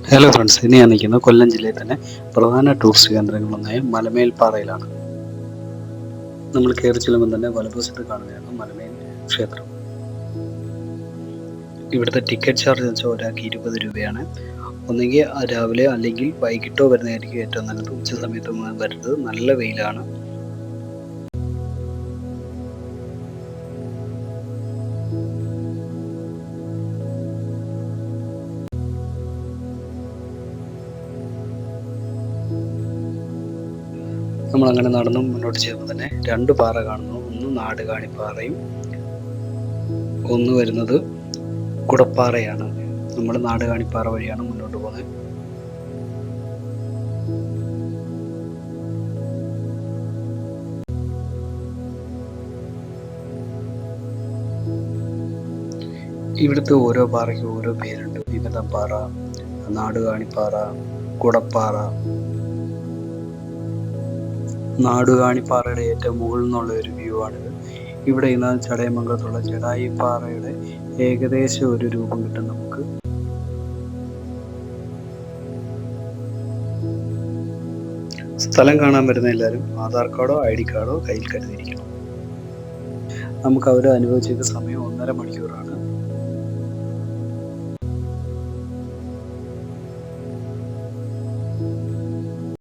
Hello friends, ഇനി ഞാൻ നിൽക്കുന്നത് കൊല്ലം ജില്ലയിൽ തന്നെ പ്രധാന ടൂറിസ്റ്റ് കേന്ദ്രങ്ങളൊന്നായ മലമേൽപ്പാറയിലാണ്. നമ്മൾ കയറി ചെല്ലുമ്പോൾ തന്നെ വലതുവശത്ത് കാണുന്നതാണ് മലമേൽ ക്ഷേത്രം. ഇവിടുത്തെ ടിക്കറ്റ് ചാർജ് എന്ന് വെച്ചാൽ ഒരാൾക്ക് 20 രൂപയാണ്. ഒന്നെങ്കിൽ രാവിലെ അല്ലെങ്കിൽ വൈകിട്ടോ വരുന്നതായിരിക്കും ഏറ്റവും നല്ലത്. ഉച്ച സമയത്ത് വരുന്നത് നല്ല വെയിലാണ്. നമ്മളങ്ങനെ നടന്ന് മുന്നോട്ട് ചെയ്യുമ്പോൾ തന്നെ രണ്ട് പാറ കാണുന്നു. ഒന്ന് നാടുകാണിപ്പാറയും ഒന്ന് വരുന്നത് കുടപ്പാറയാണ്. നമ്മൾ നാടുകാണിപ്പാറ വഴിയാണ് മുന്നോട്ട് പോകുന്നത്. ഇവിടുത്തെ ഓരോ പാറയ്ക്കും ഓരോ പേരുണ്ട്. വിമതപ്പാറ, നാടുകാണിപ്പാറ, കുടപ്പാറ. നാടുകാണിപ്പാറയുടെ ഏറ്റവും മുകളിൽ നിന്നുള്ള ഒരു വ്യൂ ആണിത്. ഇവിടെ ഇന്ന് ചടയമംഗലത്തുള്ള ജടായി പാറയുടെ ഏകദേശം ഒരു രൂപം കിട്ടും നമുക്ക്. സ്ഥലം കാണാൻ വരുന്ന എല്ലാവരും ആധാർ കാർഡോ ID കാർഡോ കയ്യിൽ കരുതിയിരിക്കണം. നമുക്ക് അവർ അനുവദിച്ച സമയം 1.5 മണിക്കൂറാണ്.